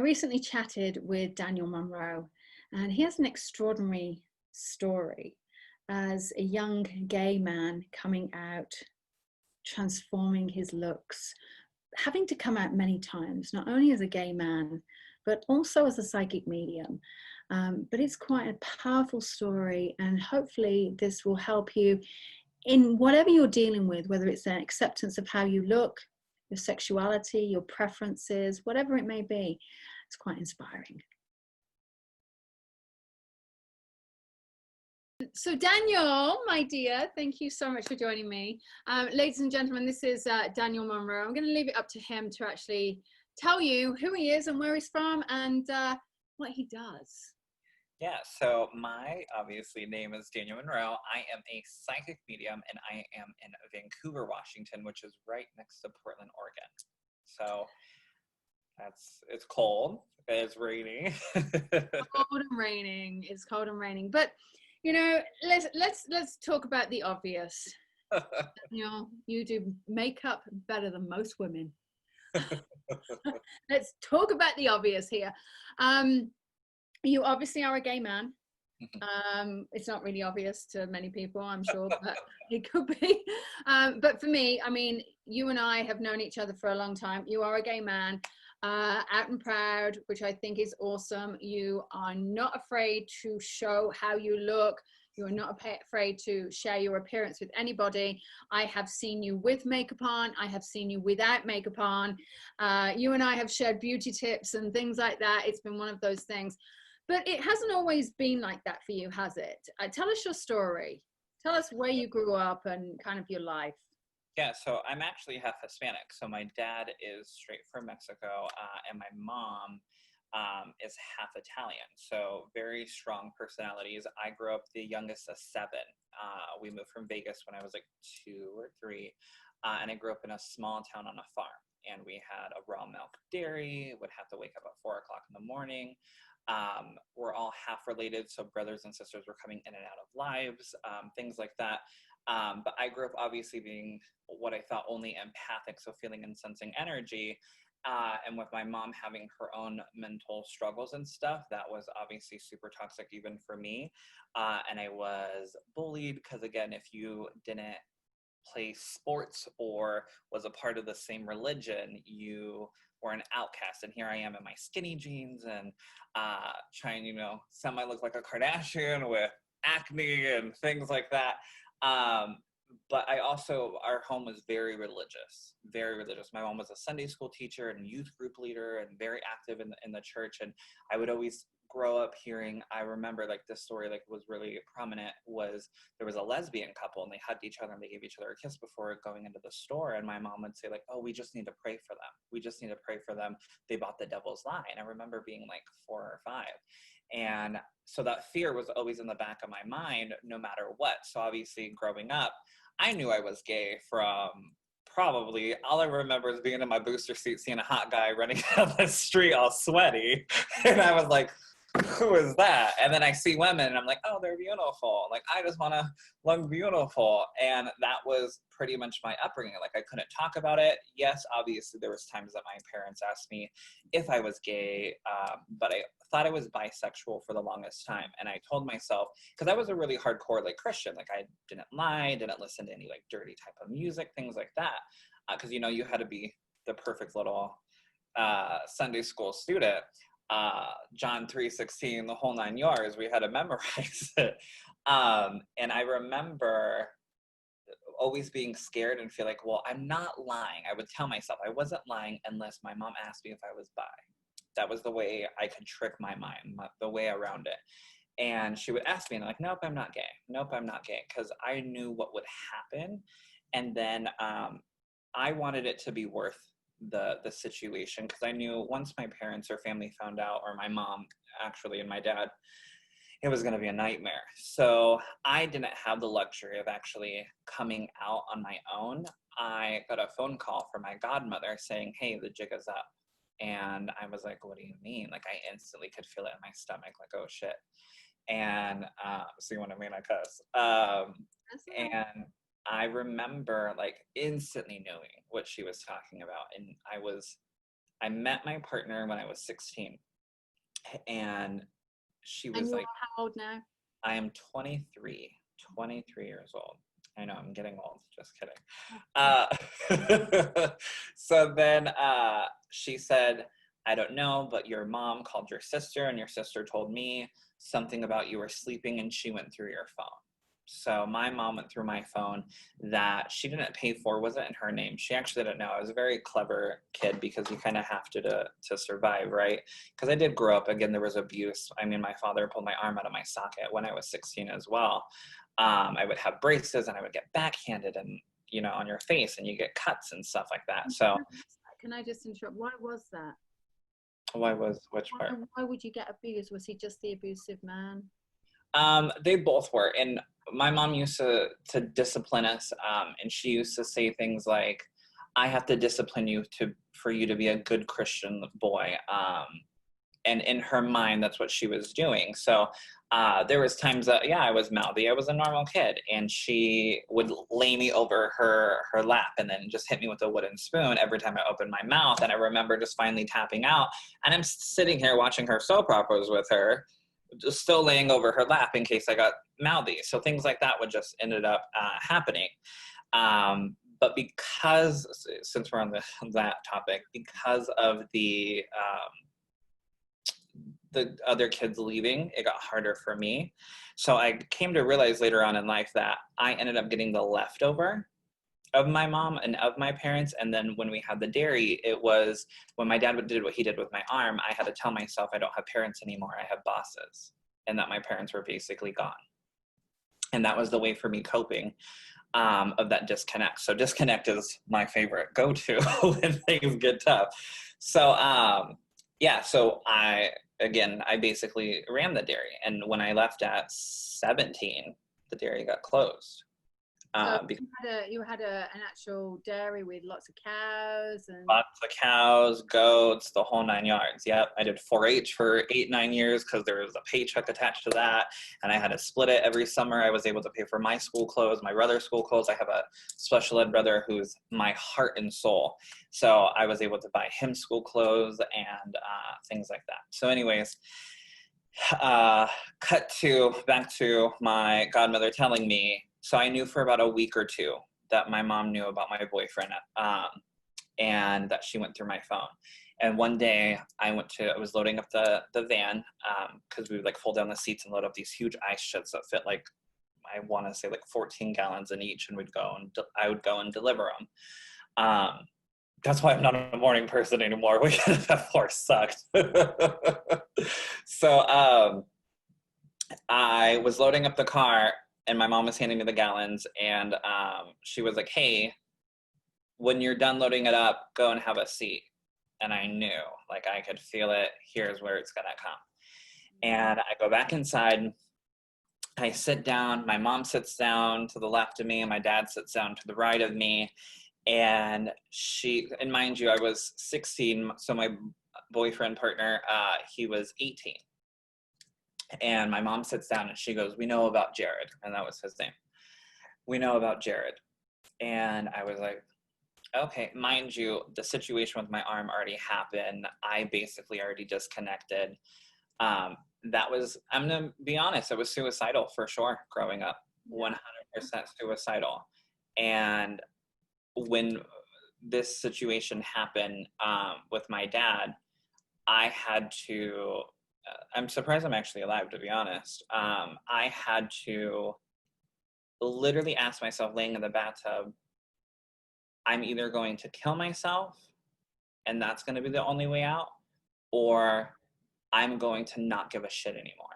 recently chatted with Daniel Monroe, and he has an extraordinary story as a young gay man coming out, transforming his looks, having to come out many times, not only as a gay man, but also as a psychic medium. But it's quite a powerful story, and hopefully this will help you in whatever you're dealing with, whether it's an acceptance of how you look, your sexuality, your preferences, whatever it may be. It's quite inspiring. So Daniel, my dear, thank you so much for joining me. Ladies and gentlemen, this is Daniel Monroe. I'm going to leave it up to him to actually tell you who he is and where he's from and what he does. Yeah, so my obviously name is Daniel Monroe. I am a psychic medium and I am in Vancouver, Washington, which is right next to Portland, Oregon. So it's cold, it's raining. Cold and raining. It's cold and raining. But you know, let's talk about the obvious. You know, you do makeup better than most women. Let's talk about the obvious here. You obviously are a gay man. It's not really obvious to many people, I'm sure, but it could be. But for me, I mean, you and I have known each other for a long time. You are a gay man, out and proud, which I think is awesome. You are not afraid to show how you look. You are not afraid to share your appearance with anybody. I have seen you with makeup on. I have seen you without makeup on. You and I have shared beauty tips and things like that. It's been one of those things. But it hasn't always been like that for you, has it? Tell us your story. Tell us where you grew up and kind of your life. Yeah, so I'm actually half Hispanic. So my dad is straight from Mexico, and my mom is half Italian. So very strong personalities. I grew up the youngest of 7. We moved from Vegas when I was like 2 or 3, and I grew up in a small town on a farm. And we had a raw milk dairy, would have to wake up at 4 o'clock in the morning. We're all half related, so brothers and sisters were coming in and out of lives, things like that. But I grew up obviously being what I thought only empathic, so feeling and sensing energy. And with my mom having her own mental struggles and stuff, that was obviously super toxic even for me. And I was bullied because, again, if you didn't play sports or was a part of the same religion, you were an outcast. And here I am in my skinny jeans and trying, semi look like a Kardashian with acne and things like that. But our home was very religious, very religious. My mom was a Sunday school teacher and youth group leader and very active in the church. And I would always grow up hearing, I remember like this story like was really prominent, was there was a lesbian couple and they hugged each other and they gave each other a kiss before going into the store. And my mom would say like, oh, we just need to pray for them. We just need to pray for them. They bought the devil's lie. And I remember being like 4 or 5. And so that fear was always in the back of my mind, no matter what. So obviously growing up, I knew I was gay from probably, all I remember is being in my booster seat, seeing a hot guy running down the street all sweaty. And I was like, who is that? And then I see women and I'm like, oh, they're beautiful. Like, I just want to look beautiful. And that was pretty much my upbringing. Like, I couldn't talk about it. Yes, obviously there was times that my parents asked me if I was gay, but I thought I was bisexual for the longest time. And I told myself, because I was a really hardcore like Christian, like I didn't lie, didn't listen to any like dirty type of music, things like that. Because, you had to be the perfect little Sunday school student. John 3:16, the whole 9 yards, we had to memorize it. And I remember always being scared and feel like, well, I'm not lying. I would tell myself I wasn't lying unless my mom asked me if I was bi. That was the way I could trick my mind, the way around it. And she would ask me and I'm like, nope, I'm not gay. Nope, I'm not gay. Because I knew what would happen. And then I wanted it to be worth the situation, because I knew once my parents or family found out, or my mom actually and my dad, it was going to be a nightmare. So I didn't have the luxury of actually coming out on my own. I got a phone call from my godmother saying, hey, the jig is up. And I was like, what do you mean? Like, I instantly could feel it in my stomach, like, oh shit. And see what I mean? I cuss. And I remember like instantly knowing what she was talking about. And I met my partner when I was 16, and she And was you're like, how old now? I am 23 years old. I know, I'm getting old, just kidding. So then she said, I don't know, but your mom called your sister, and your sister told me something about you were sleeping, and she went through your phone. So my mom went through my phone that she didn't pay for, wasn't in her name. She actually didn't know. I was a very clever kid, because you kind of have to survive, right? Because I did grow up, again, there was abuse. I mean, my father pulled my arm out of my socket when I was 16 as well. I would have braces, and I would get backhanded and, on your face, and you get cuts and stuff like that. So Can I just interrupt? Why was that? which part? Why would you get abused? Was he just the abusive man? They both were. And my mom used to discipline us. And she used to say things like, I have to discipline you for you to be a good Christian boy. And in her mind, that's what she was doing. So there was times that, yeah, I was mouthy. I was a normal kid. And she would lay me over her lap and then just hit me with a wooden spoon every time I opened my mouth. And I remember just finally tapping out. And I'm sitting here watching her soap operas with her, just still laying over her lap in case I got mouthy. So things like that would just ended up happening. But because, since we're on that topic, because of the other kids leaving, it got harder for me. So I came to realize later on in life that I ended up getting the leftover of my mom and of my parents. And then when we had the dairy, it was when my dad did what he did with my arm, I had to tell myself I don't have parents anymore, I have bosses, and that my parents were basically gone. And that was the way for me coping of that disconnect. So disconnect is my favorite go-to when things get tough. So yeah, so I basically ran the dairy. And when I left at 17, the dairy got closed. So you had an actual dairy with lots of cows and lots of cows, goats, the whole 9 yards. Yep, I did 4-H for 8-9 years because there was a paycheck attached to that, and I had to split it every summer. I was able to pay for my school clothes, my brother's school clothes. I have a special ed brother who's my heart and soul, so I was able to buy him school clothes and things like that. So anyways, back to my godmother telling me. So I knew for about a week or two that my mom knew about my boyfriend, and that she went through my phone. And one day I was loading up the van, because we would like fold down the seats and load up these huge ice chits that fit like, I want to say like 14 gallons in each, and I would go and deliver them. That's why I'm not a morning person anymore. That floor sucked. So I was loading up the car, and my mom was handing me the gallons, and she was like, hey, when you're done loading it up, go and have a seat. And I knew, like, I could feel it. Here's where it's gonna come. And I go back inside. I sit down. My mom sits down to the left of me, and my dad sits down to the right of me. And and mind you, I was 16, so my boyfriend partner, he was 18. And my mom sits down and she goes, we know about Jared. And that was his name. We know about Jared. And I was like, okay, mind you, the situation with my arm already happened. I basically already disconnected. I'm going to be honest, I was suicidal for sure growing up, 100% suicidal. And when this situation happened with my dad, I had to, I'm surprised I'm actually alive, to be honest. I had to literally ask myself, laying in the bathtub, I'm either going to kill myself, and that's going to be the only way out, or I'm going to not give a shit anymore.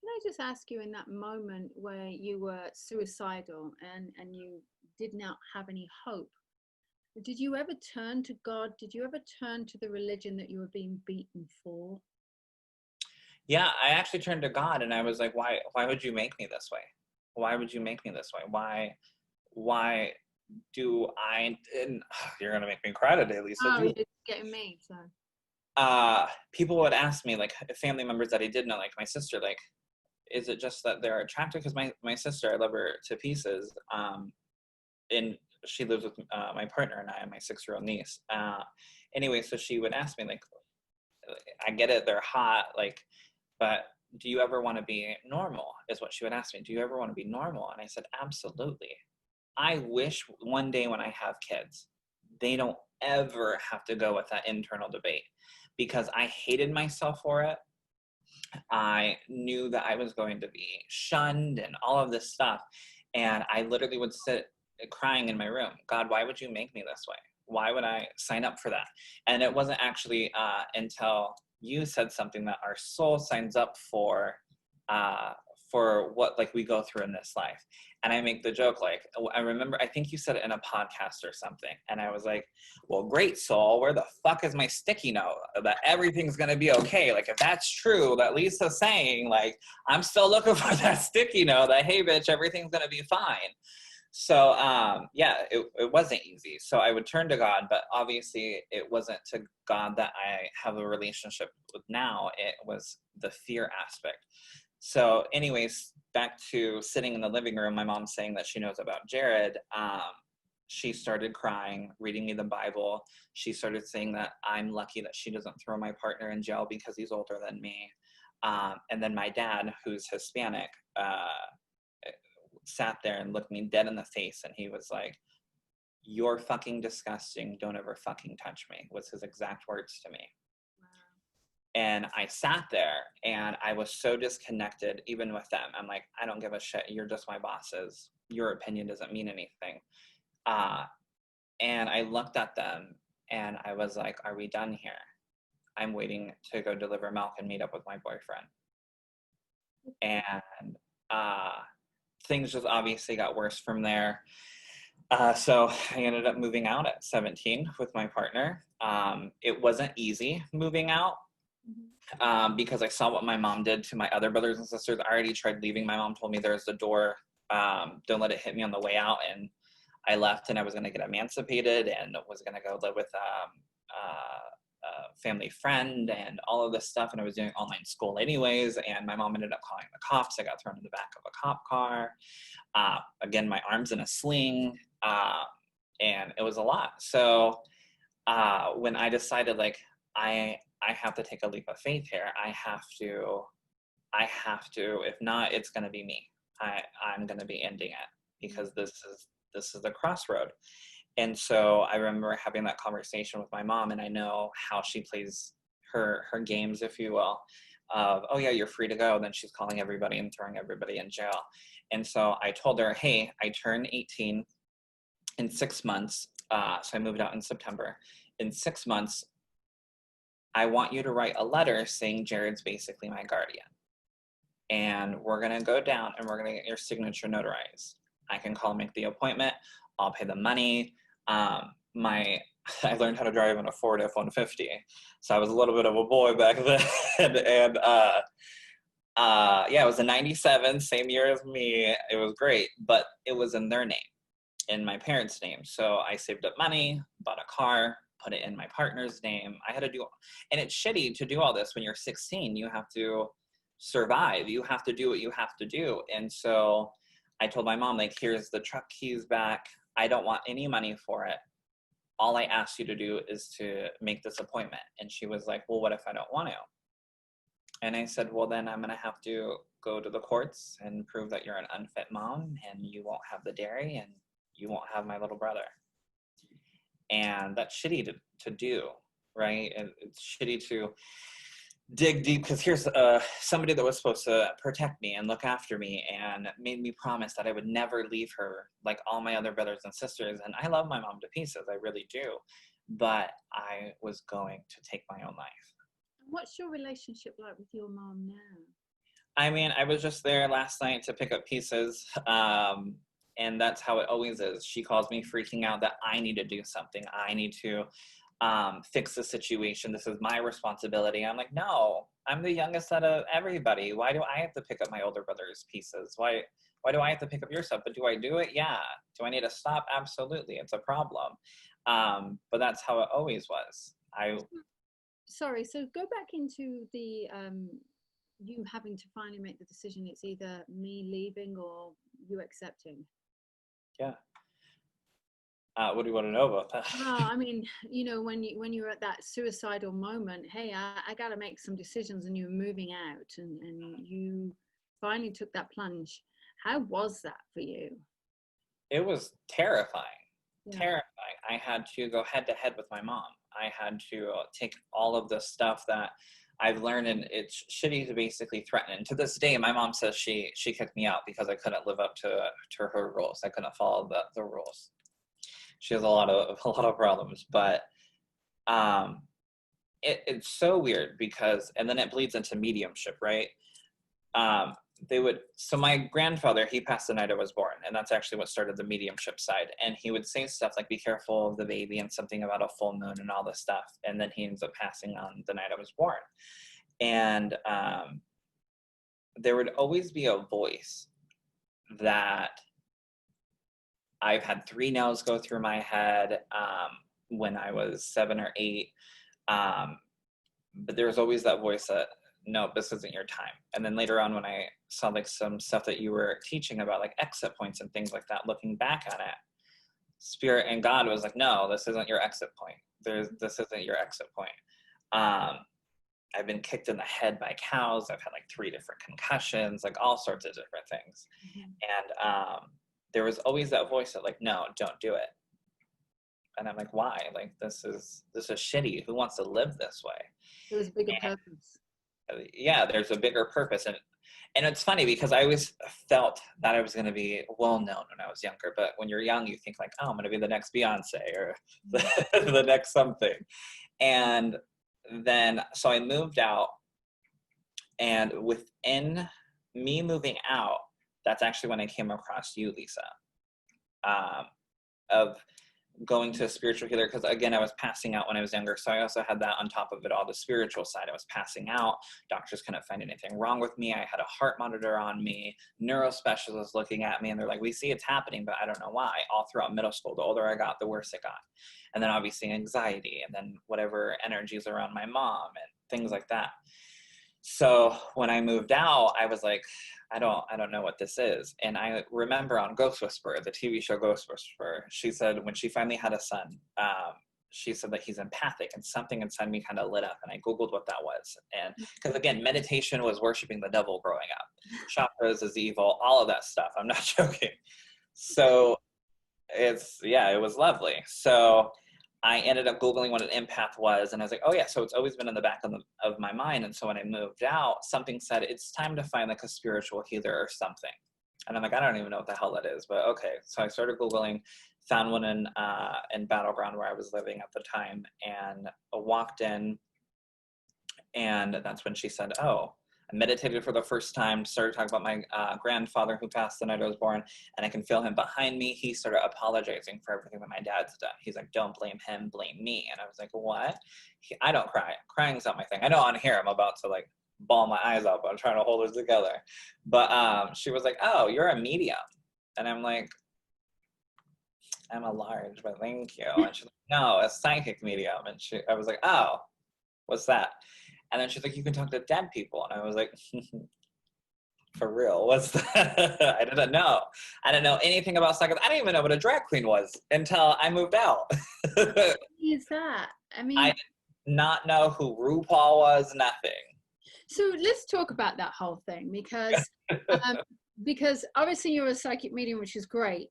Can I just ask you, in that moment where you were suicidal and you did not have any hope, did you ever turn to God? Did you ever turn to the religion that you were being beaten for? Yeah, I actually turned to God, and I was like, why would you make me this way? Why would you make me this way? Why do I, and you're going to make me cry today, Lisa. Oh, you're getting me, so. People would ask me, like, family members that I did know, like my sister, like, is it just that they're attractive? Because my sister, I love her to pieces. And she lives with my partner and I and my 6-year-old niece. Anyway, so she would ask me, like, I get it, they're hot, like, but do you ever want to be normal, is what she would ask me. Do you ever want to be normal? And I said, absolutely. I wish one day when I have kids, they don't ever have to go with that internal debate, because I hated myself for it. I knew that I was going to be shunned and all of this stuff. And I literally would sit crying in my room. God, why would you make me this way? Why would I sign up for that? And it wasn't actually until you said something that our soul signs up for what like we go through in this life. And I make the joke, like, I remember, I think you said it in a podcast or something. And I was like, well, great, soul, where the fuck is my sticky note that everything's going to be okay? Like, if that's true, that Lisa's saying, like, I'm still looking for that sticky note that, hey, bitch, everything's going to be fine. So, yeah, it wasn't easy. So I would turn to God, but obviously it wasn't to God that I have a relationship with now. It was the fear aspect. So anyways, back to sitting in the living room, my mom saying that she knows about Jared. She started crying, reading me the Bible. She started saying that I'm lucky that she doesn't throw my partner in jail because he's older than me. And then my dad, who's Hispanic, sat there and looked me dead in the face. And he was like, you're fucking disgusting. Don't ever fucking touch me, was his exact words to me. And I sat there and I was so disconnected even with them. I'm like, I don't give a shit. You're just my bosses. Your opinion doesn't mean anything. And I looked at them and I was like, are we done here? I'm waiting to go deliver milk and meet up with my boyfriend. And things just obviously got worse from there. So I ended up moving out at 17 with my partner. It wasn't easy moving out. Because I saw what my mom did to my other brothers and sisters. I already tried leaving. My mom told me there's the door. Don't let it hit me on the way out. And I left and I was going to get emancipated and was going to go live with a family friend and all of this stuff. And I was doing online school anyways. And my mom ended up calling the cops. I got thrown in the back of a cop car. Again, my arm's in a sling. And it was a lot. So when I decided, like, I have to take a leap of faith here. I have to, if not, it's going to be me. I'm going to be ending it because this is the crossroad. And so I remember having that conversation with my mom, and I know how she plays her games, if you will, of, oh yeah, you're free to go. Then she's calling everybody and throwing everybody in jail. And so I told her, hey, I turned 18 in 6 months. So I moved out in September. In 6 months, I want you to write a letter saying Jared's basically my guardian. And we're going to go down and we're going to get your signature notarized. I can call and make the appointment. I'll pay the money. I learned how to drive in a Ford F-150. So I was a little bit of a boy back then. And yeah, it was a 97, same year as me. It was great, but it was in their name, in my parents' name. So I saved up money, bought a car, put it in my partner's name. I had to do, and it's shitty to do all this when you're 16. You have to survive. You have to do what you have to do. And so I told my mom, like, here's the truck keys back. I don't want any money for it. All I asked you to do is to make this appointment. And she was like, well, what if I don't want to? And I said, well, then I'm going to have to go to the courts and prove that you're an unfit mom and you won't have the dairy and you won't have my little brother. And that's shitty to do, right? And it's shitty to dig deep, because here's somebody that was supposed to protect me and look after me and made me promise that I would never leave her like all my other brothers and sisters. And I love my mom to pieces, I really do. But I was going to take my own life. What's your relationship like with your mom now? I mean, I was just there last night to pick up pieces. And that's how it always is. She calls me freaking out that I need to do something. I need to fix the situation. This is my responsibility. I'm like, no, I'm the youngest out of everybody. Why do I have to pick up my older brother's pieces? Why do I have to pick up your stuff? But do I do it? Yeah. Do I need to stop? Absolutely. It's a problem. But that's how it always was. Sorry, so go back into the you having to finally make the decision. It's either me leaving or you accepting. Yeah. What do you want to know about that? Well, I mean, when you're at that suicidal moment, hey, I got to make some decisions, and you're moving out, and you finally took that plunge. How was that for you? It was terrifying. Yeah. Terrifying. I had to go head to head with my mom. I had to take all of the stuff that I've learned, and it's shitty to basically threaten. And to this day, my mom says she kicked me out because I couldn't live up to her rules. I couldn't follow the rules. She has a lot of problems, but it's so weird because, and then it bleeds into mediumship, right? So my grandfather, he passed the night I was born, and that's actually what started the mediumship side. And he would say stuff like, be careful of the baby, and something about a full moon and all this stuff. And then he ends up passing on the night I was born. And there would always be a voice that I've had 3 nails go through my head when I was 7 or 8. But there was always that voice that, no, this isn't your time. And then later on, when I saw like some stuff that you were teaching about, like exit points and things like that, looking back on it, Spirit and God was like, no, this isn't your exit point. This isn't your exit point. I've been kicked in the head by cows. I've had like 3 different concussions, like all sorts of different things. And there was always that voice that like, no, don't do it. And I'm like, why? Like, this is shitty. Who wants to live this way? There was a bigger purpose. Yeah, there's a bigger purpose. And it's funny because I always felt that I was going to be well known when I was younger. But when you're young, you think like, oh, I'm going to be the next Beyonce or the next something. And then, so I moved out, and within me moving out, that's actually when I came across you, Lisa, of going to a spiritual healer, because again, I was passing out when I was younger. So I also had that on top of it all, the spiritual side. I was passing out. Doctors couldn't find anything wrong with me. I had a heart monitor on me, neurospecialists looking at me, and they're like, we see it's happening, but I don't know why. All throughout middle school, the older I got, the worse it got. And then obviously anxiety, and then whatever energies around my mom and things like that. So when I moved out, I was like, I don't know what this is. And I remember on Ghost Whisperer, the TV show Ghost Whisperer, she said when she finally had a son, she said that he's empathic, and something inside me kind of lit up. And I Googled what that was. And because again, meditation was worshiping the devil growing up. Chakras is evil, all of that stuff. I'm not joking. So it was lovely. So I ended up Googling what an empath was, and I was like, oh yeah, so it's always been in the back of my mind. And so when I moved out, something said, it's time to find like a spiritual healer or something. And I'm like, I don't even know what the hell that is, but okay. So I started Googling, found one in Battleground where I was living at the time, and I walked in, and that's when she said, oh, I meditated for the first time, started talking about my grandfather who passed the night I was born, and I can feel him behind me. He started apologizing for everything that my dad's done. He's like, don't blame him, blame me. And I was like, what? I don't cry. Crying's not my thing. I know on here I'm about to like bawl my eyes out, but I'm trying to hold it together. But she was like, oh, you're a medium. And I'm like, I'm a large, but thank you. And she's like, no, a psychic medium. And I was like, oh, what's that? And then she's like, you can talk to dead people. And I was like, for real, what's that? I didn't know. I didn't know anything about psychic. I didn't even know what a drag queen was until I moved out. What is that? I mean, I did not know who RuPaul was, nothing. So let's talk about that whole thing, because obviously you're a psychic medium, which is great.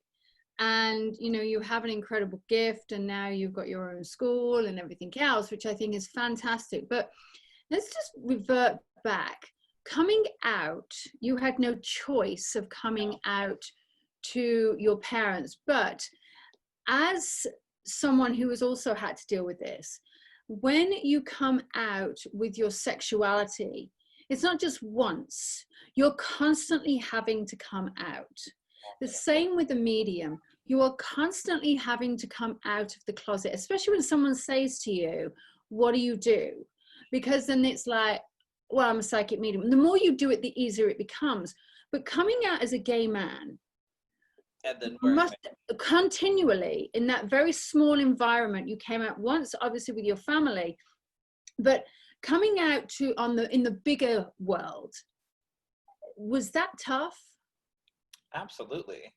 And, you have an incredible gift, and now you've got your own school and everything else, which I think is fantastic. But let's just revert back. Coming out, you had no choice of coming out to your parents. But as someone who has also had to deal with this, when you come out with your sexuality, it's not just once. You're constantly having to come out. The same with the medium. You are constantly having to come out of the closet, especially when someone says to you, what do you do? Because then it's like, well, I'm a psychic medium. The more you do it, the easier it becomes. But coming out as a gay man, must continually, in that very small environment, you came out once, obviously with your family, but coming out in the bigger world, was that tough? Absolutely.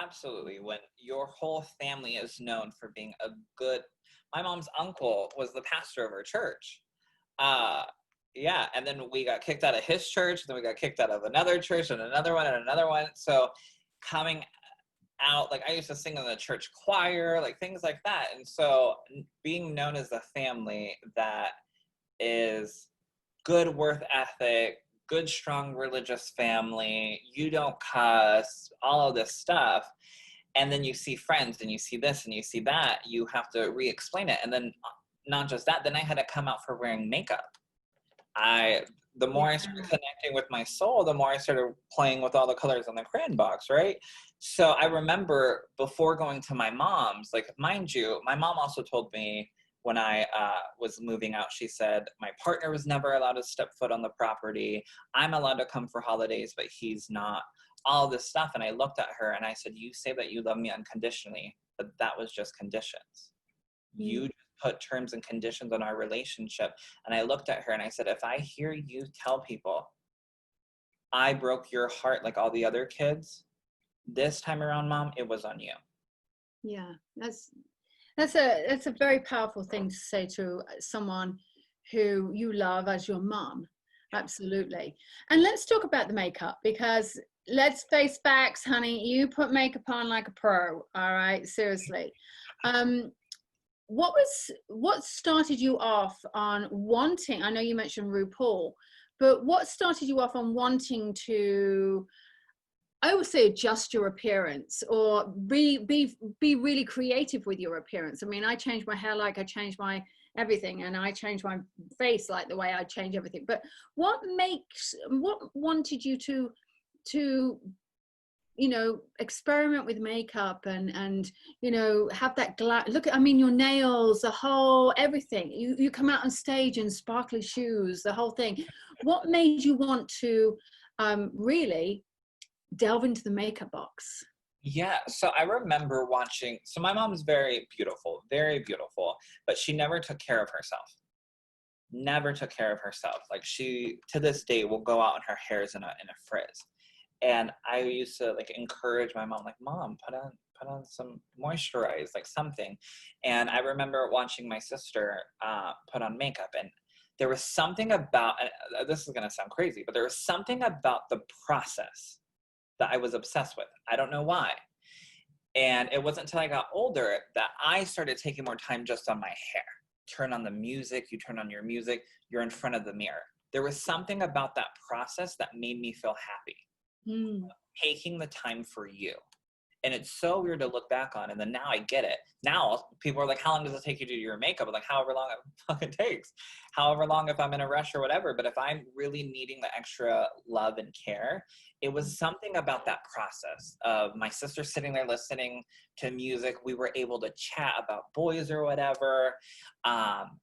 Absolutely. When your whole family is known for being a good, my mom's uncle was the pastor of our church. Uh, yeah. And then we got kicked out of his church, and then we got kicked out of another church and another one and another one. So coming out, like I used to sing in the church choir, like things like that. And so being known as a family that is good work ethic, good, strong religious family, you don't cuss, all of this stuff. And then you see friends and you see this and you see that, you have to re-explain it. And then not just that, then I had to come out for wearing makeup. The more I started connecting with my soul, the more I started playing with all the colors on the crayon box, right? So I remember before going to my mom's, like, mind you, my mom also told me when I was moving out, she said, my partner was never allowed to step foot on the property. I'm allowed to come for holidays, but he's not. All this stuff. And I looked at her and I said, you say that you love me unconditionally, but that was just conditions. You just put terms and conditions on our relationship. And I looked at her and I said, if I hear you tell people I broke your heart like all the other kids, this time around, Mom, it was on you. Yeah, that's a very powerful thing to say to someone who you love as your mom. Absolutely. And let's talk about the makeup, because let's face facts, honey. You put makeup on like a pro. All right, seriously. What started you off on wanting? I know you mentioned RuPaul, but what started you off on wanting to, I would say, adjust your appearance, or be really creative with your appearance? I mean, I changed my hair like I changed my everything, and I changed my face like the way I change everything. But what wanted you to experiment with makeup and have that look at, I mean, your nails, the whole everything. You come out on stage in sparkly shoes, the whole thing. What made you want to really delve into the makeup box? Yeah, so I remember watching, so my mom's very beautiful, but she never took care of herself. Never took care of herself. Like, she, to this day, will go out and her hair is in a frizz. And I used to like encourage my mom, like, Mom, put on some moisturize, like something. And I remember watching my sister put on makeup, and there was something about, this is going to sound crazy, but there was something about the process that I was obsessed with. I don't know why. And it wasn't until I got older that I started taking more time just on my hair. Turn on the music, you turn on your music, you're in front of the mirror. There was something about that process that made me feel happy. Taking the time for you. And it's so weird to look back on. And then now I get it. Now people are like, how long does it take you to do your makeup? I'm like, however long it fucking takes. However long, if I'm in a rush or whatever. But if I'm really needing the extra love and care, it was something about that process of my sister sitting there listening to music. We were able to chat about boys or whatever,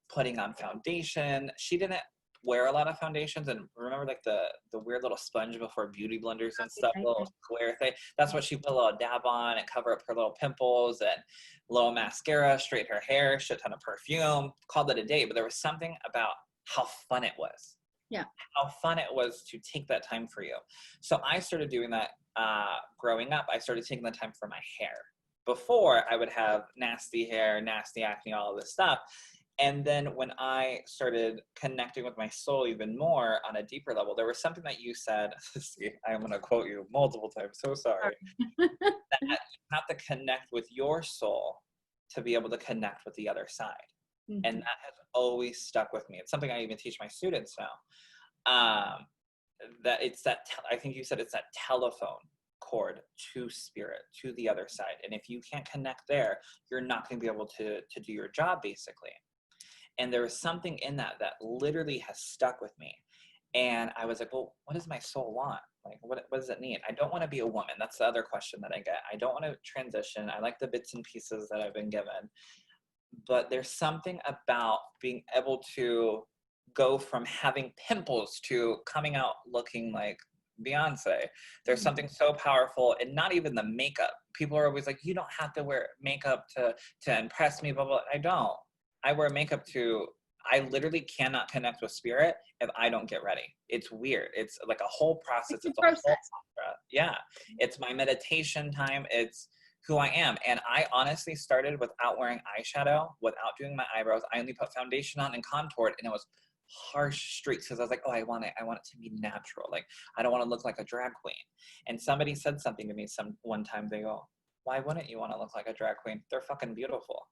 putting on foundation. She didn't wear a lot of foundations, and remember, like the weird little sponge before beauty blenders and stuff, little square thing. That's what she put a little dab on and cover up her little pimples, and little mascara, straighten her hair, shit ton of perfume, called it a day. But there was something about how fun it was. Yeah. How fun it was to take that time for you. So I started doing that growing up. I started taking the time for my hair. Before, I would have nasty hair, nasty acne, all of this stuff. And then when I started connecting with my soul even more on a deeper level, there was something that you said, see, I'm going to quote you multiple times, so sorry, that you have to connect with your soul to be able to connect with the other side. And that has always stuck with me. It's something I even teach my students now, that it's that, I think you said it's that telephone cord to spirit, to the other side. And if you can't connect there, you're not going to be able to do your job, basically. And there was something in that literally has stuck with me. And I was like, well, what does my soul want? Like, what does it need? I don't want to be a woman. That's the other question that I get. I don't want to transition. I like the bits and pieces that I've been given. But there's something about being able to go from having pimples to coming out looking like Beyonce. There's something so powerful, and not even the makeup. People are always like, you don't have to wear makeup to impress me, blah, blah. I don't. I wear makeup to I literally cannot connect with spirit if I don't get ready. It's weird. It's like a whole process. It's a It's a whole process. mantra. Yeah. It's my meditation time. It's who I am. And I honestly started without wearing eyeshadow, without doing my eyebrows. I only put foundation on and contoured, and it was harsh streaks because I was like, oh, I want it to be natural. Like, I don't want to look like a drag queen. And somebody said something to me one time. They go, why wouldn't you want to look like a drag queen? They're fucking beautiful.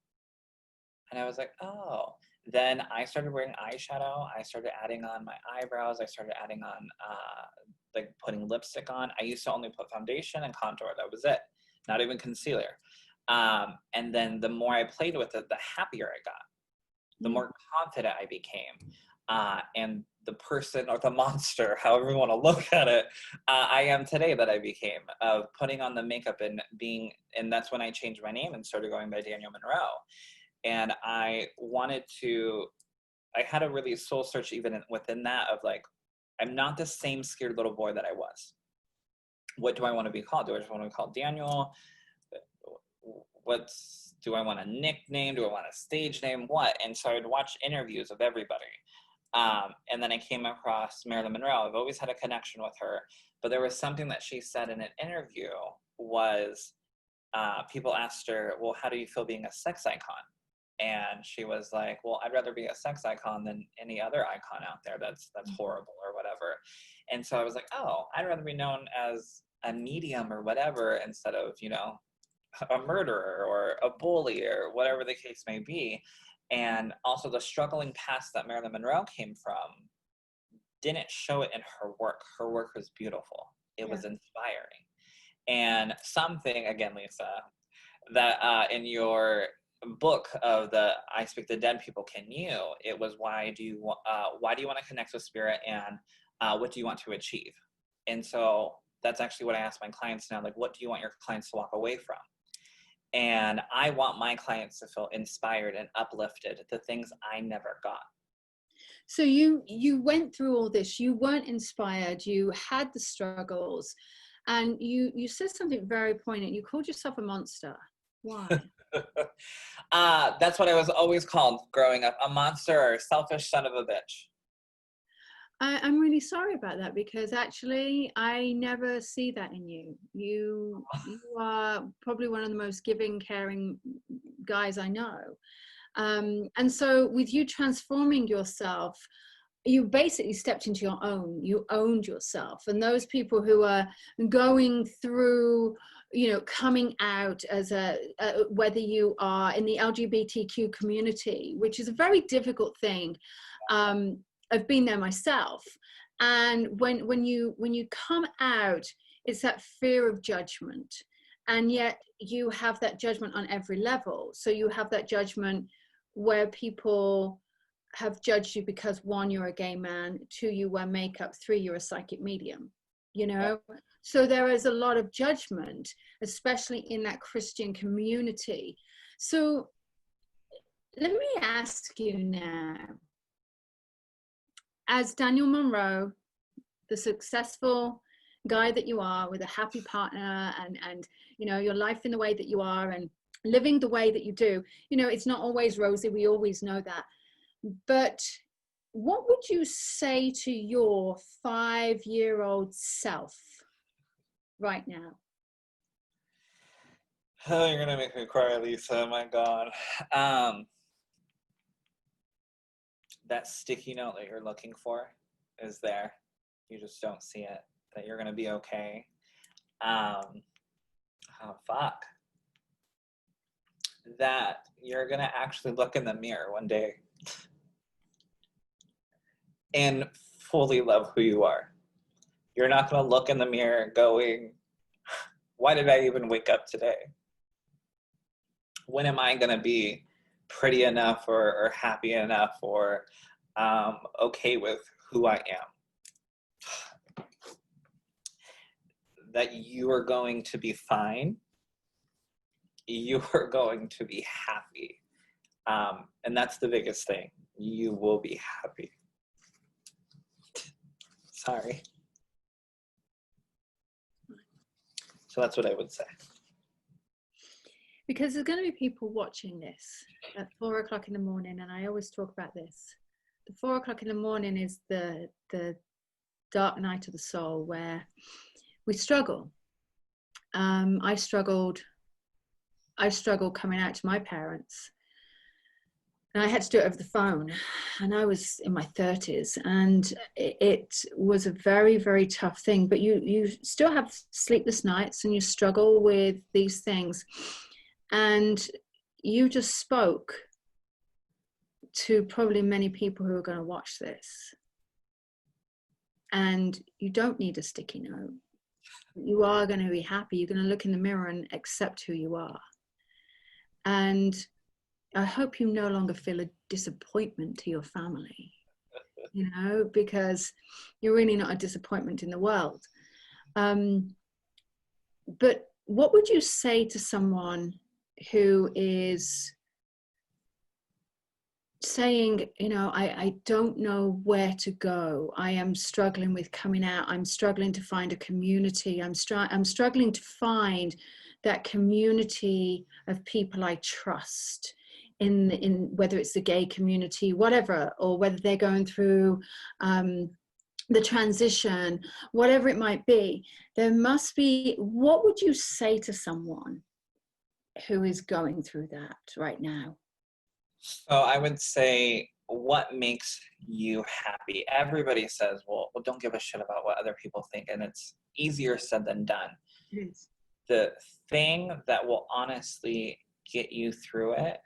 And I was like, oh. Then I started wearing eyeshadow. I started adding on my eyebrows. I started adding on like putting lipstick on. I used to only put foundation and contour. That was it. Not even concealer. And then the more I played with it, the happier I got, the more confident I became. And the person or the monster, however you want to look at it, I am today that I became, of putting on the makeup and being, and that's when I changed my name and started going by Daniel Monroe. And I had a really soul search even within that of like, I'm not the same scared little boy that I was. What do I want to be called? Do I just want to be called Daniel? Do I want a nickname? Do I want a stage name? What? And so I would watch interviews of everybody. And then I came across Marilyn Monroe. I've always had a connection with her, but there was something that she said in an interview was, people asked her, well, how do you feel being a sex icon? And she was like, well, I'd rather be a sex icon than any other icon out there that's horrible or whatever. And so I was like, oh, I'd rather be known as a medium or whatever instead of, a murderer or a bully or whatever the case may be. And also the struggling past that Marilyn Monroe came from didn't show it in her work. Her work was beautiful. It was inspiring. And something, again, Lisa, that in your book of the I Speak to Dead People Can You, it was why do you want to connect with spirit, and what do you want to achieve? And so that's actually what I ask my clients now, like, what do you want your clients to walk away from? And I want my clients to feel inspired and uplifted, the things I never got. So you went through all this, you weren't inspired, you had the struggles, and you said something very poignant. You called yourself a monster. Why? That's what I was always called growing up, a monster or a selfish son of a bitch. I'm really sorry about that, because actually I never see that in you. You are probably one of the most giving, caring guys I know. And so with you transforming yourself, you basically stepped into your own, you owned yourself. And those people who are going through, coming out as whether you are in the LGBTQ community, which is a very difficult thing. I've been there myself. And when you come out, it's that fear of judgment. And yet you have that judgment on every level. So you have that judgment where people have judged you because, 1, you're a gay man, 2, you wear makeup, 3, you're a psychic medium, So there is a lot of judgment, especially in that Christian community. So let me ask you now, as Daniel Monroe, the successful guy that you are, with a happy partner and your life in the way that you are and living the way that you do, it's not always rosy. We always know that. But what would you say to your 5-year-old self right now? Oh, you're gonna make me cry, Lisa. Oh my God. That sticky note that you're looking for is there. You just don't see it. That you're gonna be okay. Oh fuck. That you're gonna actually look in the mirror one day and fully love who you are. You're not gonna look in the mirror going, why did I even wake up today? When am I gonna be pretty enough or happy enough or okay with who I am? That you are going to be fine. You are going to be happy. And that's the biggest thing. You will be happy. Sorry. So that's what I would say. Because there's going to be people watching this at 4 o'clock in the morning, and I always talk about this. the 4 o'clock in the morning is the dark night of the soul, where we struggle. I struggled coming out to my parents, and I had to do it over the phone, and I was in my 30s, and it was a very, very tough thing. But you still have sleepless nights, and you struggle with these things, and you just spoke to probably many people who are going to watch this. And you don't need a sticky note. You are going to be happy. You're going to look in the mirror and accept who you are. And I hope you no longer feel a disappointment to your family, you know, because you're really not a disappointment in the world. But what would you say to someone who is saying, you know, I don't know where to go. I am struggling with coming out. I'm struggling to find a community. I'm struggling to find that community of people I trust in whether it's the gay community, whatever, or whether they're going through the transition, whatever it might be. There must be, what would you say to someone who is going through that right now? So I would say, what makes you happy? Everybody says, well, don't give a shit about what other people think. And it's easier said than done. It is. The thing that will honestly get you through it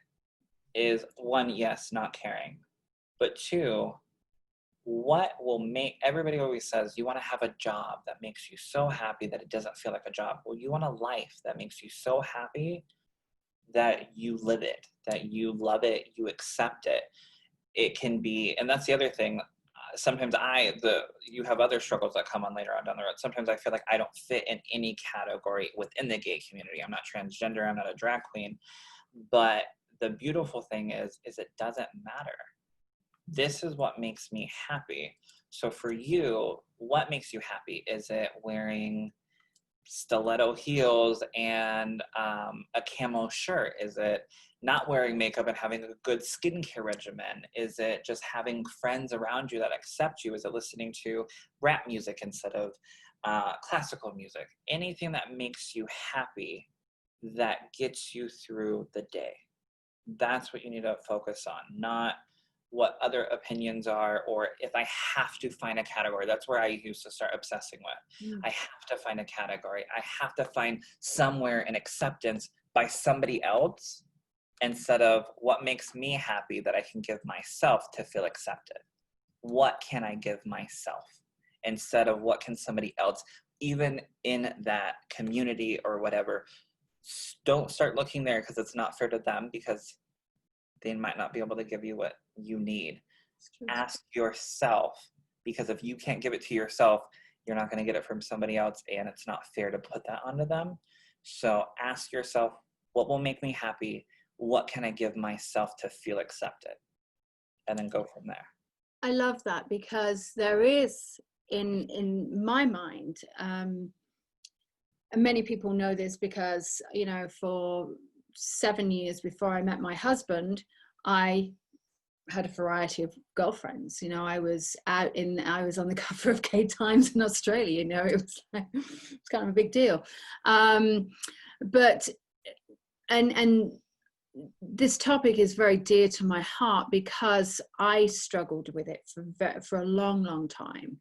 is, one, yes, not caring. But two, what will make, everybody always says, you want to have a job that makes you so happy that it doesn't feel like a job. Well, you want a life that makes you so happy that you live it, that you love it, you accept it. It can be, and that's the other thing. Sometimes you have other struggles that come on later on down the road. Sometimes I feel like I don't fit in any category within the gay community. I'm not transgender, I'm not a drag queen. But the beautiful thing is it doesn't matter. This is what makes me happy. So for you, what makes you happy? Is it wearing stiletto heels and a camo shirt? Is it not wearing makeup and having a good skincare regimen? Is it just having friends around you that accept you? Is it listening to rap music instead of classical music? Anything that makes you happy, that gets you through the day. That's what you need to focus on, not what other opinions are, or if I have to find a category. That's where I used to start obsessing with. I have to find a category. I have to find somewhere an acceptance by somebody else, instead of what makes me happy that I can give myself to feel accepted. What can I give myself, instead of what can somebody else, even in that community or whatever. Don't start looking there, because it's not fair to them, because they might not be able to give you what you need. Ask yourself, because if you can't give it to yourself, you're not going to get it from somebody else, and it's not fair to put that onto them. So ask yourself, what will make me happy? What can I give myself to feel accepted? And then go from there. I love that, because there is, in my mind, and many people know this, because, you know, for 7 years before I met my husband, I had a variety of girlfriends. You know, I was on the cover of Gay Times in Australia. You know, it was kind of a big deal. But this topic is very dear to my heart, because I struggled with it for a long, long time.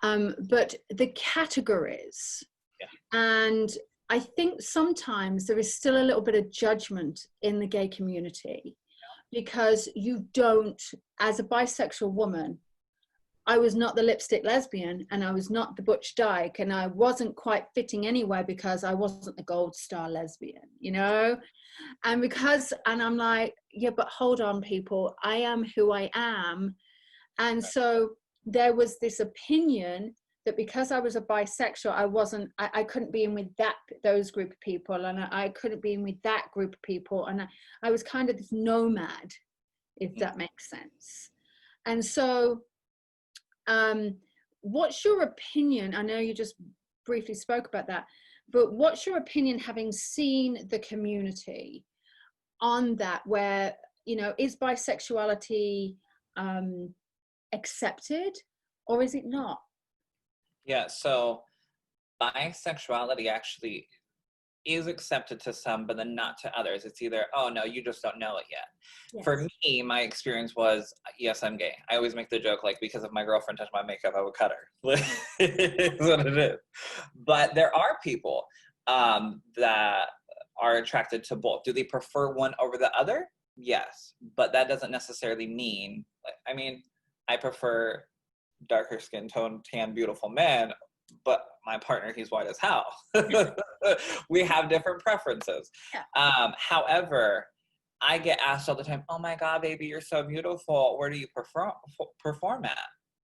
But the categories, and I think sometimes there is still a little bit of judgment in the gay community, because you don't, as a bisexual woman, I was not the lipstick lesbian, and I was not the butch dyke, and I wasn't quite fitting anywhere because I wasn't the gold star lesbian, you know? And I'm like, yeah, but hold on, people, I am who I am. And so there was this opinion that because I was a bisexual, I couldn't be in with those group of people, and I couldn't be in with that group of people. And I was kind of this nomad, if that makes sense. And so what's your opinion? I know you just briefly spoke about that, but what's your opinion, having seen the community on that, where, you know, is bisexuality accepted or is it not? Yeah, so bisexuality actually is accepted to some, but then not to others. It's either, oh no, you just don't know it yet. Yes. For me, my experience was, yes, I'm gay. I always make the joke, like, because if my girlfriend touched my makeup, I would cut her. It's what it is. But there are people that are attracted to both. Do they prefer one over the other? Yes, but that doesn't necessarily mean, I mean, I prefer darker skin tone, tan, beautiful men, but my partner, he's white as hell. We have different preferences. Yeah. However, I get asked all the time, oh my God, baby, you're so beautiful. Where do you perform at?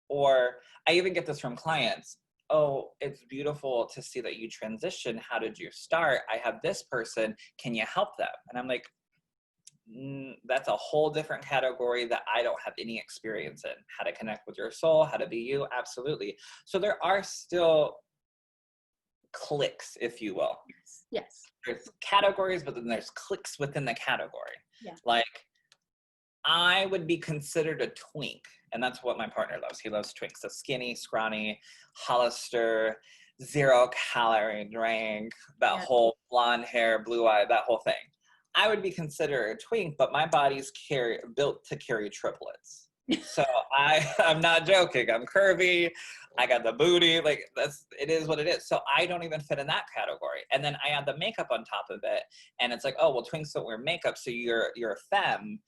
Or I even get this from clients. Oh, it's beautiful to see that you transition. How did you start? I have this person. Can you help them? And I'm like, that's a whole different category that I don't have any experience in. How to connect with your soul, how to be you, absolutely. So there are still cliques, if you will. Yes. There's categories, but then there's cliques within the category. Yeah. Like, I would be considered a twink, and that's what my partner loves. He loves twinks, so skinny, scrawny, Hollister, 0-calorie drink, that whole blonde hair, blue eye, that whole thing. I would be considered a twink, but my body's built to carry triplets. So I'm not joking. I'm curvy. I got the booty. Like, it is what it is. So I don't even fit in that category. And then I add the makeup on top of it, and it's like, oh well, twinks don't wear makeup, so you're a femme.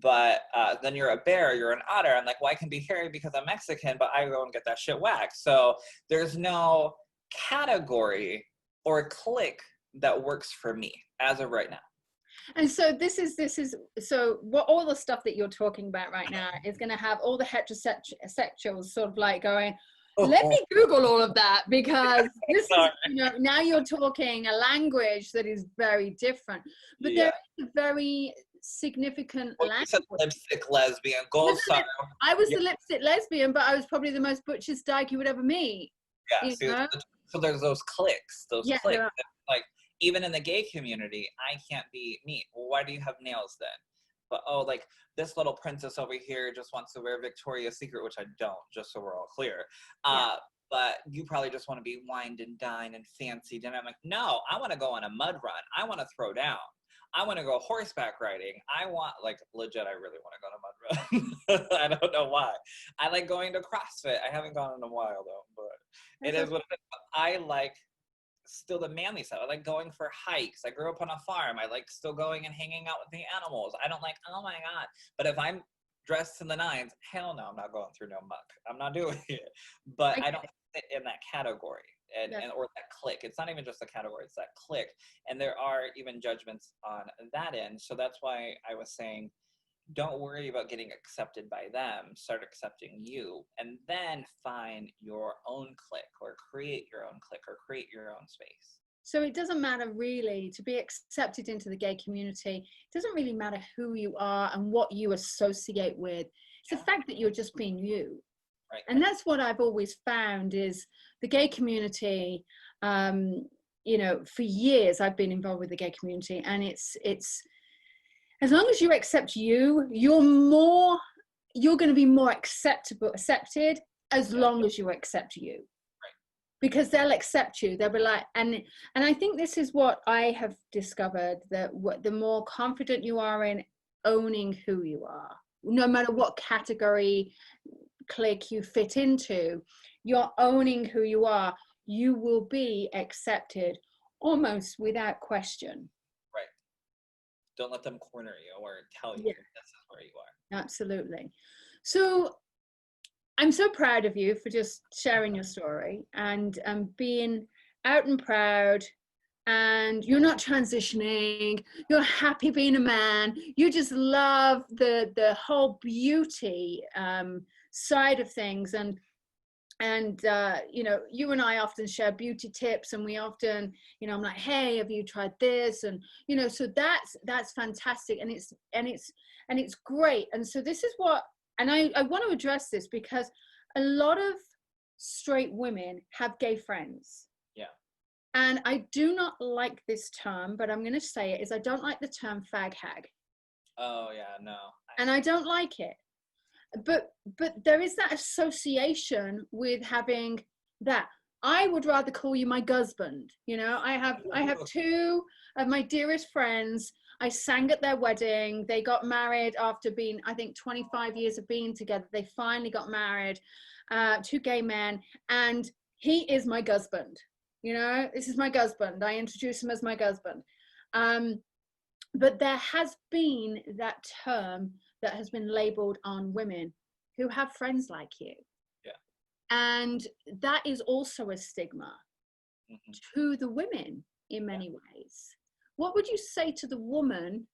But then you're a bear, you're an otter. I'm like, well, I can be hairy because I'm Mexican, but I go and get that shit waxed. So there's no category or clique that works for me as of right now. And so this is so what all the stuff that you're talking about right now is going to have all the heterosexuals sort of like going, let me Google all of that, because this is, now you're talking a language that is very different, but there is a very significant language. Lipstick lesbian, gold star. I was the lipstick lesbian, but I was probably the most butchest dyke you would ever meet. Yeah, so there's those cliques, cliques. Like, even in the gay community, I can't be me. Well, why do you have nails then? But, oh, like, this little princess over here just wants to wear Victoria's Secret, which I don't, just so we're all clear. But you probably just want to be wined and dined and fancied. And I'm like, no, I want to go on a mud run. I want to throw down. I want to go horseback riding. I want, like, legit, I really want to go on a mud run. I don't know why. I like going to CrossFit. I haven't gone in a while, though, but it is what it is. I like still the manly side. I like going for hikes. I grew up on a farm. I like still going and hanging out with the animals. I don't like, oh my God. But if I'm dressed in the nines, hell no, I'm not going through no muck. I'm not doing it. But I don't fit in that category and or that clique. It's not even just a category, it's that clique. And there are even judgments on that end. So that's why I was saying, don't worry about getting accepted by them. Start accepting you, and then find your own clique, or create your own clique, or create your own space. So it doesn't matter really to be accepted into the gay community. It doesn't really matter who you are and what you associate with. It's the fact that you're just being you. Right. And that's what I've always found is the gay community. You know, for years I've been involved with the gay community, and it's as long as you accept you, you're going to be more accepted as long as you accept you. Right. Because they'll accept you. They'll be like, and I think this is what I have discovered, that the more confident you are in owning who you are, no matter what category, clique you fit into, you're owning who you are, you will be accepted almost without question. Don't let them corner you or tell you this is where you are. Absolutely. So I'm so proud of you for just sharing your story and being out and proud, and you're not transitioning, you're happy being a man, you just love the whole beauty side of things. And you know, you and I often share beauty tips, and we often, you know, I'm like, hey, have you tried this? And you know, so that's fantastic, and it's great. And so this is what, and I want to address this because a lot of straight women have gay friends. Yeah. And I do not like this term, but I'm going to say it, is I don't like the term fag hag. Oh yeah, no. And I don't like it. but there is that association with having that. I would rather call you my husband. You know, I have two of my dearest friends. I sang at their wedding. They got married after being, I think, 25 years of being together. They finally got married, two gay men, and he is my husband. You know, this is my husband. I introduce him as my husband. But there has been that term that has been labeled on women who have friends like you. Yeah. And that is also a stigma to the women in many ways. What would you say to the woman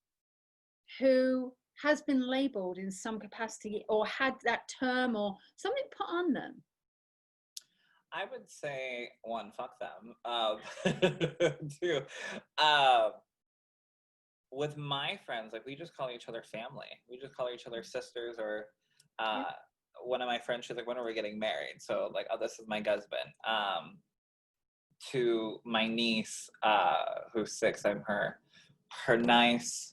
who has been labeled in some capacity or had that term or something put on them? I would say, one, fuck them. Two, with my friends, like, we just call each other family. We just call each other sisters, or one of my friends, she's like, when are we getting married? So like, oh, this is my husband. To my niece, who's 6, I'm her nice,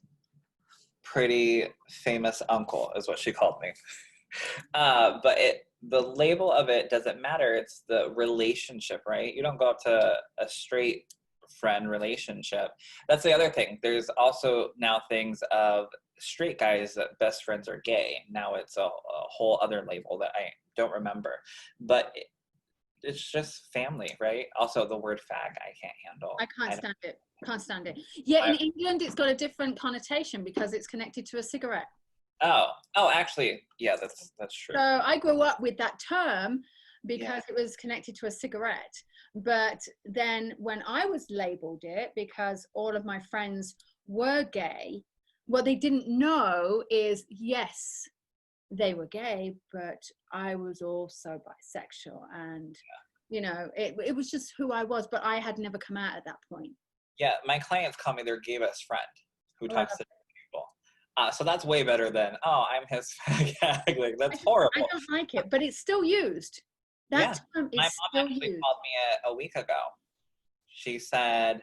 pretty, famous uncle is what she called me. But the label of it doesn't matter. It's the relationship, right? You don't go up to a straight friend relationship. That's the other thing. There's also now things of straight guys that best friends are gay. Now it's a whole other label that I don't remember. But it's just family, right? Also, the word fag I can't handle. I can't stand it. Can't stand it. Yeah, in England, it's got a different connotation because it's connected to a cigarette. Oh, actually, yeah, that's true. So I grew up with that term because it was connected to a cigarette. But then when I was labeled it, because all of my friends were gay, what they didn't know is, yes, they were gay, but I was also bisexual. And, you know, it was just who I was, but I had never come out at that point. Yeah, my clients call me their gay best friend who talks to people. So that's way better than, oh, I'm his fag. Like, that's horrible. I don't like it, but it's still used. That term is my mom still actually used. called me a week ago. She said,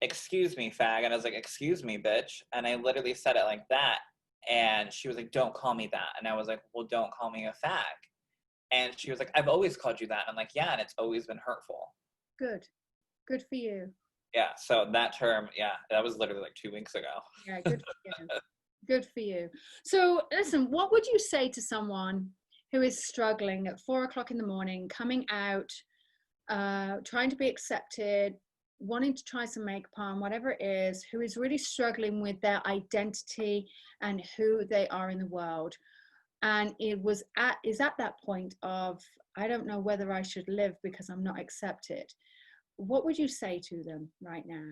excuse me, fag. And I was like, excuse me, bitch. And I literally said it like that. And she was like, don't call me that. And I was like, well, don't call me a fag. And she was like, I've always called you that. And I'm like, yeah, and it's always been hurtful. Good for you. Yeah, so that term, that was literally like 2 weeks ago. Yeah, good for you. Good for you. So listen, what would you say to someone who is struggling at 4 o'clock in the morning, coming out, trying to be accepted, wanting to try some makeup on, whatever it is, who is really struggling with their identity and who they are in the world? And is at that point of, I don't know whether I should live because I'm not accepted. What would you say to them right now?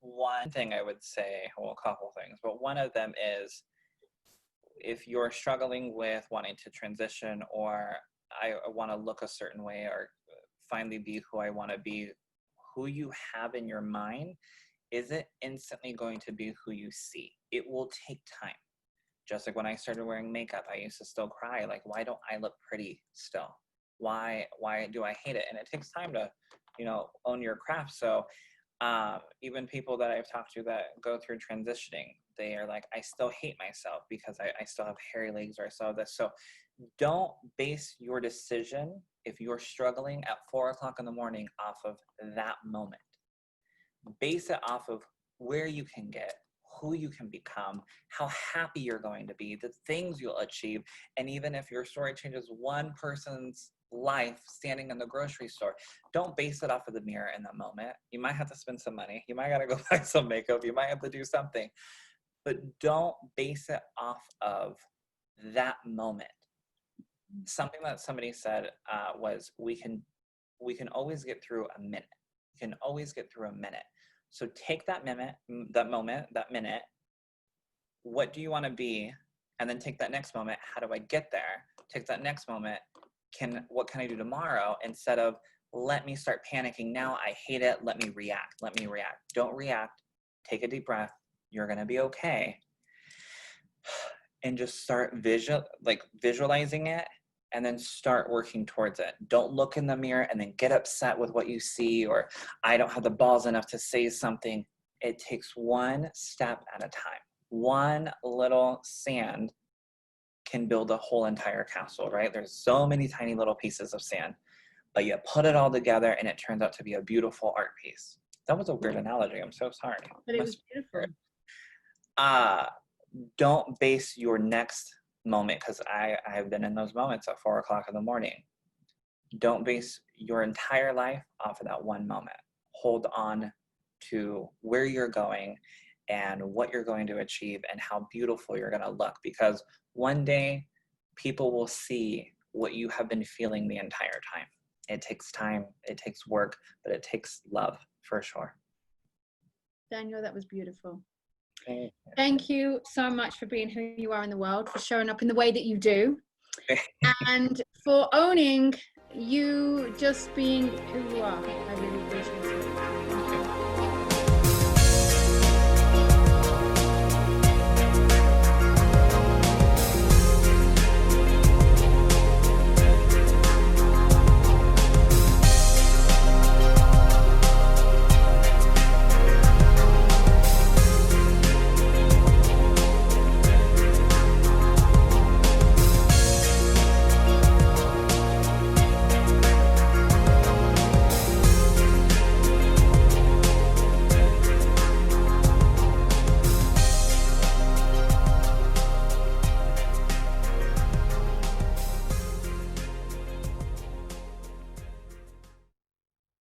One thing I would say, well, a couple things, but one of them is, if you're struggling with wanting to transition, or I want to look a certain way, or finally be who I want to be, who you have in your mind isn't instantly going to be who you see. It will take time. Just like when I started wearing makeup, I used to still cry, like, why don't I look pretty still? Why do I hate it? And it takes time to, own your craft. So even people that I've talked to that go through transitioning, they are like, I still hate myself because I still have hairy legs, or I still have this. So don't base your decision, if you're struggling at 4 o'clock in the morning, off of that moment. Base it off of where you can get, who you can become, how happy you're going to be, the things you'll achieve. And even if your story changes one person's life standing in the grocery store, don't base it off of the mirror in that moment. You might have to spend some money. You might got to go buy some makeup. You might have to do something. But don't base it off of that moment. Something that somebody said was, we can always get through a minute. We can always get through a minute. So take that moment, that minute, what do you want to be? And then take that next moment, how do I get there? Take that next moment, what can I do tomorrow? Instead of, let me start panicking now, I hate it, let me react. Don't react. Take a deep breath. You're going to be okay. And just start visualizing it, and then start working towards it. Don't look in the mirror and then get upset with what you see, or I don't have the balls enough to say something. It takes one step at a time. One little sand can build a whole entire castle, right? There's so many tiny little pieces of sand, but you put it all together and it turns out to be a beautiful art piece. That was a weird analogy. I'm so sorry. But it was beautiful. Don't base your next moment, because I've been in those moments at 4 o'clock in the morning. Don't base your entire life off of that one moment. Hold on to where you're going and what you're going to achieve and how beautiful you're going to look, because one day people will see what you have been feeling the entire time. It takes time, it takes work, but it takes love for sure. Daniel, that was beautiful. Thank you so much for being who you are in the world, for showing up in the way that you do, and for owning you just being who you are. I really appreciate it.